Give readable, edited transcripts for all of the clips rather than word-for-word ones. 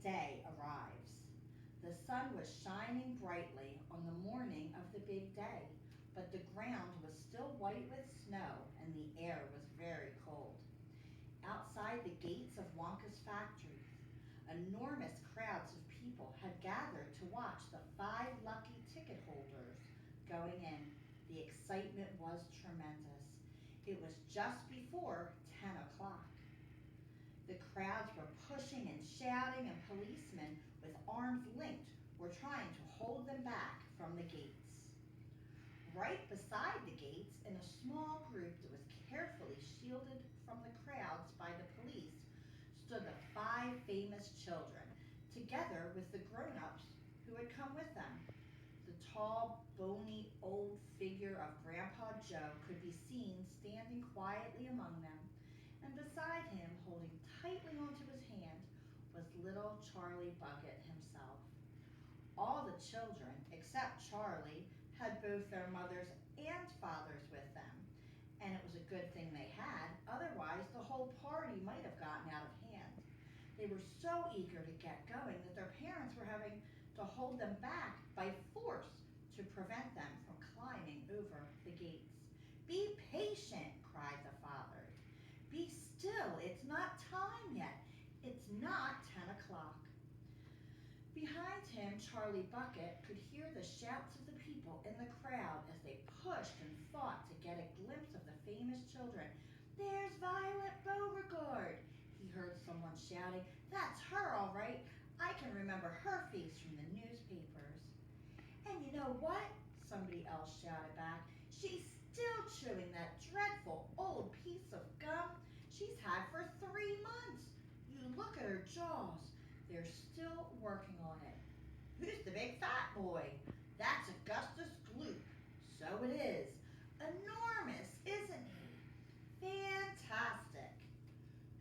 day arrives. The sun was shining brightly on the morning of the big day, but the ground was still white with snow and the air was very cold. Outside the gates of Wonka's factory, enormous crowds of people had gathered to watch the 5 lucky ticket holders going in. The excitement was tremendous. It was just before 10 o'clock. The crowds were pushing and shouting, and policemen with arms linked were trying to hold them back from the gates. Right beside the gates, in a small group that was carefully shielded from the crowds by the police, stood the 5 famous children, together with the grown-ups who had come with them. The tall, bony, old figure of Grandpa Joe could be seen standing quietly among them, and beside him, holding tightly onto his hand, was little Charlie Bucket himself. All the children, except Charlie, had both their mothers and fathers with them, and it was a good thing they had, otherwise the whole party might have gotten out of hand. They were so eager to get going that their parents were having to hold them back by force to prevent them from climbing over the gates. "Be patient," cried the father. "Be still, it's not time yet. It's not 10 o'clock. Behind him, Charlie Bucket could hear the shouts of the people in the crowd as they pushed and fought to get a glimpse of the famous children. "There's Violet Beauregard," he heard someone shouting. "That's her, all right. I can remember her face from the newspapers." "And you know what?" somebody else shouted back. "She's still chewing that dreadful old piece of gum she's had for 3 months. You look at her jaws. They're still working on it." "Who's the big fat boy?" "That's Augustus Gloop." "So it is. Enormous, isn't he?" "Fantastic."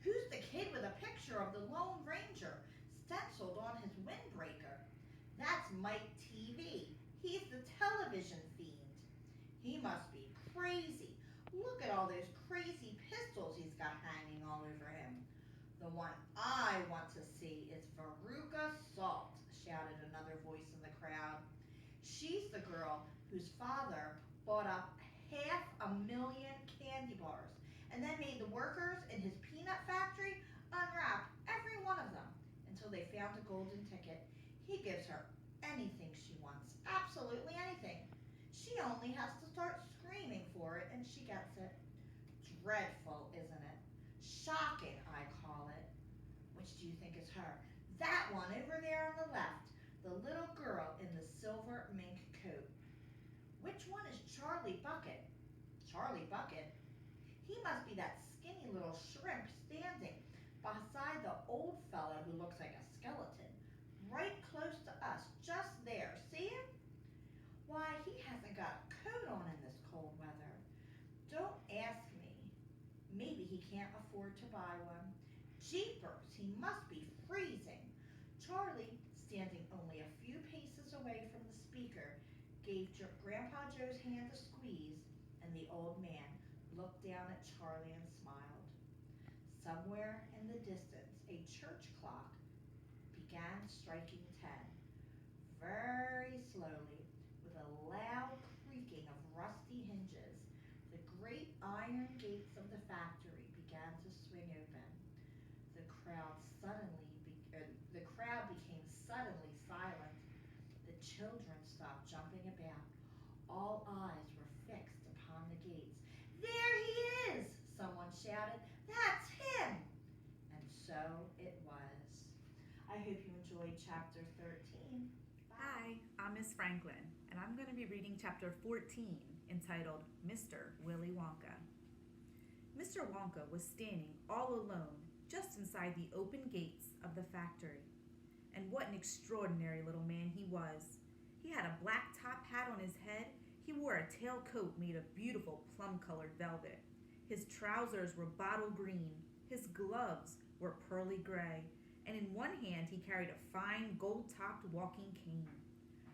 "Who's the kid with a picture of the Lone Ranger stenciled on his windbreaker?" "That's Mike TV. He's the television fiend." "He must be crazy. Look at all those crazy pistols he's got hanging all over him." "The one I want to see is Veruca Salt," shouted another voice in the crowd. "She's the girl whose father bought up 500,000 candy bars and then made the workers in his peanut factory unwrap every one of them until they found a golden ticket. He gives her anything she wants, absolutely anything. She only has to start screaming for it and she gets it. Dreadful, isn't it? Shocking, I call it." "Which do you think is her?" "That one over there on the left, the little girl in the silver mink coat." "Which one is Charlie Bucket?" "Charlie Bucket? He must be that skinny little shrimp standing beside the old fellow who looks like a skeleton, right close to us, just there. See him? Why, he hasn't got a coat on in this cold weather. Don't ask me. Maybe he can't afford to buy one. Jeepers, he must be freezing." Charlie, standing only a few paces away from the speaker, gave Grandpa Joe's hand a squeeze, and the old man looked down at Charlie and smiled. Somewhere in the distance, a church clock began striking 10, very slowly, with a loud creaking of rusty hinges. The great iron gates of the factory began to swing open. The crowd became suddenly silent. The children stopped jumping about. All eyes were fixed upon the gates. "There he is!" someone shouted. "That's him!" And so it was. I hope you enjoyed chapter 13. Bye. Hi, I'm Miss Franklin, and I'm going to be reading chapter 14, entitled Mr. Willy Wonka. Mr. Wonka was standing all alone just inside the open gates of the factory. And what an extraordinary little man he was. He had a black top hat on his head. He wore a tailcoat made of beautiful plum-colored velvet. His trousers were bottle green. His gloves were pearly gray. And in one hand he carried a fine gold-topped walking cane.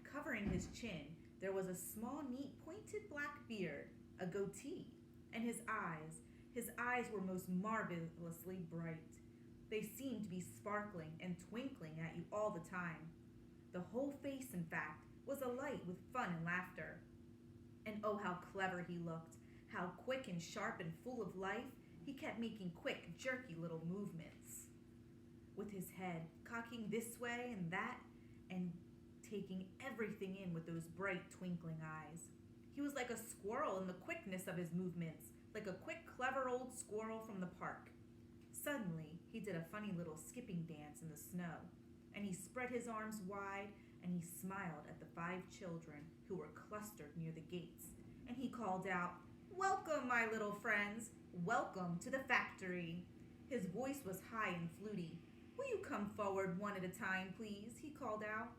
Covering his chin, there was a small, neat, pointed black beard, a goatee, and his eyes were most marvelously bright. They seemed to be sparkling and twinkling at you all the time. The whole face, in fact, was alight with fun and laughter. And oh, how clever he looked, how quick and sharp and full of life. He kept making quick, jerky little movements with his head, cocking this way and that, and taking everything in with those bright, twinkling eyes. He was like a squirrel in the quickness of his movements, like a quick, clever old squirrel from the park. Suddenly, he did a funny little skipping dance in the snow, and he spread his arms wide, and he smiled at the 5 children who were clustered near the gates, and he called out, "Welcome, my little friends! Welcome to the factory!" His voice was high and fluty. "Will you come forward one at a time, please?" he called out.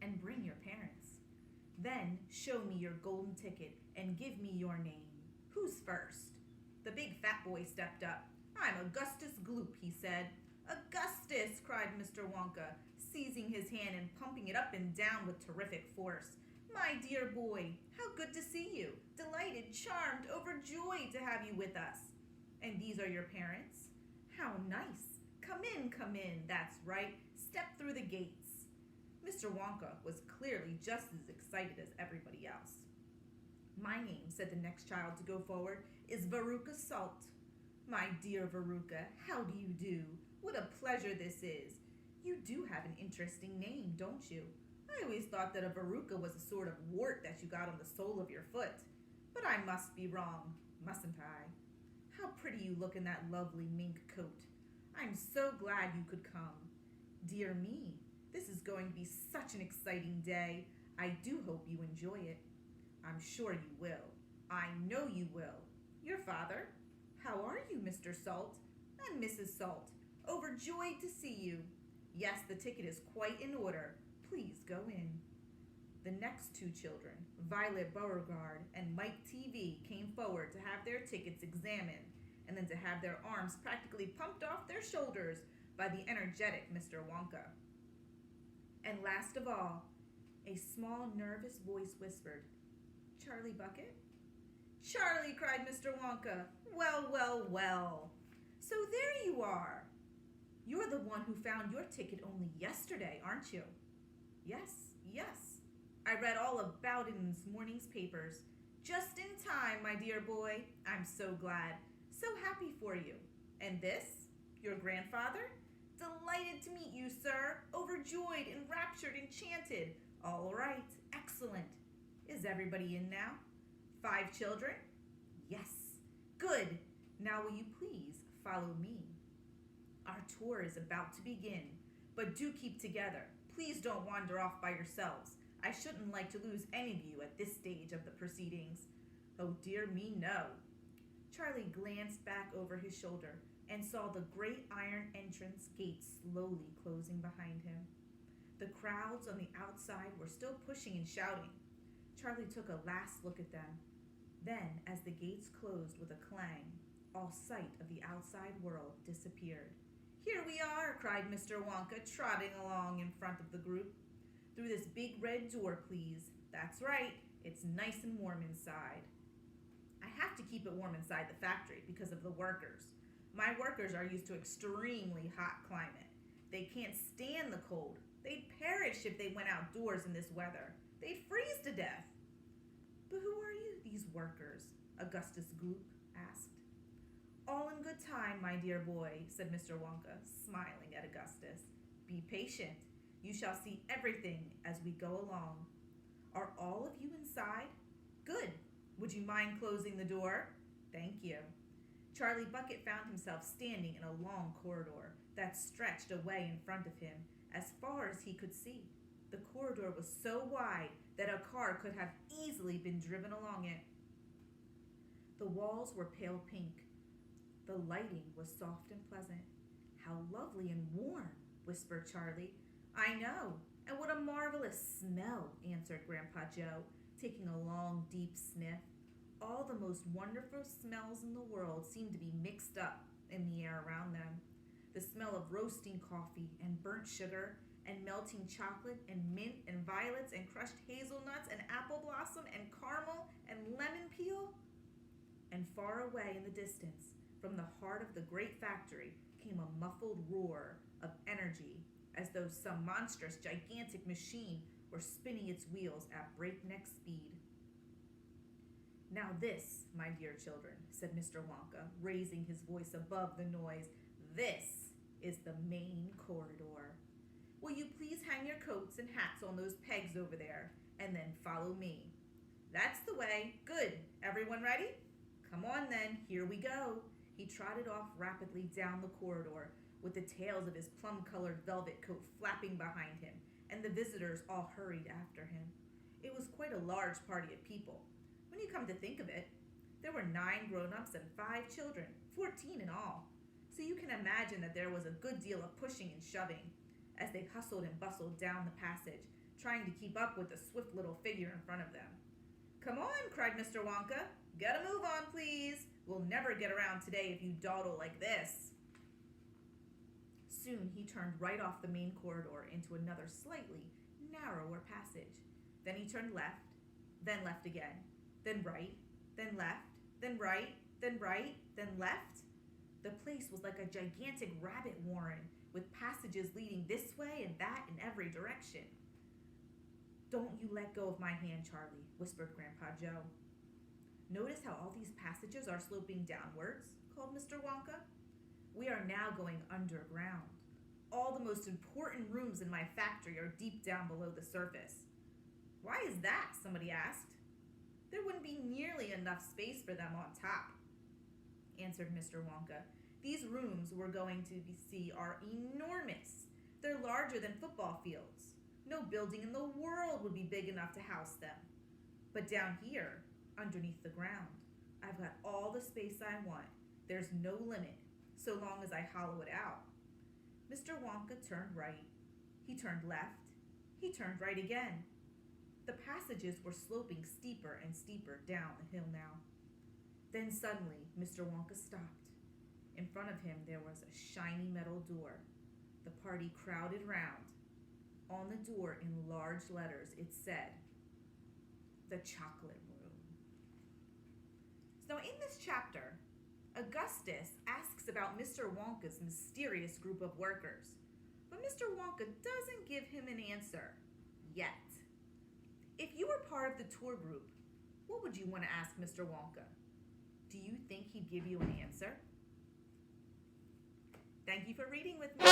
"And bring your parents. Then show me your golden ticket and give me your name. Who's first?" The big fat boy stepped up. "I'm Augustus Gloop," he said. "Augustus!" cried Mr. Wonka, seizing his hand and pumping it up and down with terrific force. "My dear boy, how good to see you. Delighted, charmed, overjoyed to have you with us. And these are your parents? How nice. Come in, come in. That's right. Step through the gates." Mr. Wonka was clearly just as excited as everybody else. "My name," said the next child to go forward, "is Veruca Salt." "My dear Veruca, how do you do? What a pleasure this is. You do have an interesting name, don't you? I always thought that a verruca was a sort of wart that you got on the sole of your foot. But I must be wrong, mustn't I? How pretty you look in that lovely mink coat. I'm so glad you could come. Dear me, this is going to be such an exciting day. I do hope you enjoy it. I'm sure you will. I know you will. Your father? How are you, Mr. Salt? And Mrs. Salt? Overjoyed to see you. Yes, the ticket is quite in order. Please go in." The next 2 children, Violet Beauregard and Mike TV, came forward to have their tickets examined and then to have their arms practically pumped off their shoulders by the energetic Mr. Wonka. And last of all, a small, nervous voice whispered, "Charlie Bucket?" "Charlie!" cried Mr. Wonka. "Well, well, well. So there you are. You're the one who found your ticket only yesterday, aren't you?" "Yes, yes. I read all about it in this morning's papers. Just in time, my dear boy. I'm so glad. So happy for you. And this? Your grandfather? Delighted to meet you, sir. Overjoyed, enraptured, enchanted. All right. Excellent. Is everybody in now? 5 children? Yes. Good. Now will you please follow me? Our tour is about to begin, but do keep together. Please don't wander off by yourselves. I shouldn't like to lose any of you at this stage of the proceedings. Oh dear me, no." Charlie glanced back over his shoulder and saw the great iron entrance gate slowly closing behind him. The crowds on the outside were still pushing and shouting. Charlie took a last look at them. Then, as the gates closed with a clang, all sight of the outside world disappeared. "Here we are," cried Mr. Wonka, trotting along in front of the group. "Through this big red door, please. That's right. It's nice and warm inside." I have to keep it warm inside the factory because of the workers. My workers are used to extremely hot climate. They can't stand the cold. They'd perish if they went outdoors in this weather. They'd freeze to death. "But who are you, these workers?" Augustus Gloop asked. "All in good time, my dear boy," said Mr. Wonka, smiling at Augustus. "Be patient. You shall see everything as we go along. Are all of you inside? Good. Would you mind closing the door? Thank you." Charlie Bucket found himself standing in a long corridor that stretched away in front of him as far as he could see. The corridor was so wide that a car could have easily been driven along it. The walls were pale pink. The lighting was soft and pleasant. "How lovely and warm," whispered Charlie. "I know, and what a marvelous smell," answered Grandpa Joe, taking a long, deep sniff. All the most wonderful smells in the world seemed to be mixed up in the air around them. The smell of roasting coffee and burnt sugar and melting chocolate and mint and violets and crushed hazelnuts and apple blossom and caramel and lemon peel. And far away in the distance, from the heart of the great factory, came a muffled roar of energy, as though some monstrous, gigantic machine were spinning its wheels at breakneck speed. "Now this, my dear children," said Mr. Wonka, raising his voice above the noise, "this is the main corridor. Will you please hang your coats and hats on those pegs over there, and then follow me? That's the way. Good. Everyone ready? Come on then, here we go." He trotted off rapidly down the corridor, with the tails of his plum-colored velvet coat flapping behind him, and the visitors all hurried after him. It was quite a large party of people. When you come to think of it, there were 9 grown-ups and 5 children, 14 in all. So you can imagine that there was a good deal of pushing and shoving, as they hustled and bustled down the passage, trying to keep up with the swift little figure in front of them. "Come on," cried Mr. Wonka. "Get a move on, please. We'll never get around today if you dawdle like this." Soon he turned right off the main corridor into another slightly narrower passage. Then he turned left, then left again, then right, then left, then right, then right, then left. The place was like a gigantic rabbit warren, with passages leading this way and that in every direction. "Don't you let go of my hand, Charlie," whispered Grandpa Joe. "Notice how all these passages are sloping downwards?" called Mr. Wonka. "We are now going underground. All the most important rooms in my factory are deep down below the surface." "Why is that?" somebody asked. "There wouldn't be nearly enough space for them on top," answered Mr. Wonka. "These rooms we're going to see are enormous. They're larger than football fields. No building in the world would be big enough to house them. But down here, underneath the ground, I've got all the space I want. There's no limit, so long as I hollow it out." Mr. Wonka turned right. He turned left. He turned right again. The passages were sloping steeper and steeper down the hill now. Then suddenly, Mr. Wonka stopped. In front of him there was a shiny metal door. The party crowded round. On the door, in large letters, it said, "The Chocolate Room." So in this chapter, Augustus asks about Mr. Wonka's mysterious group of workers, but Mr. Wonka doesn't give him an answer yet. If you were part of the tour group, what would you want to ask Mr. Wonka? Do you think he'd give you an answer? Thank you for reading with me.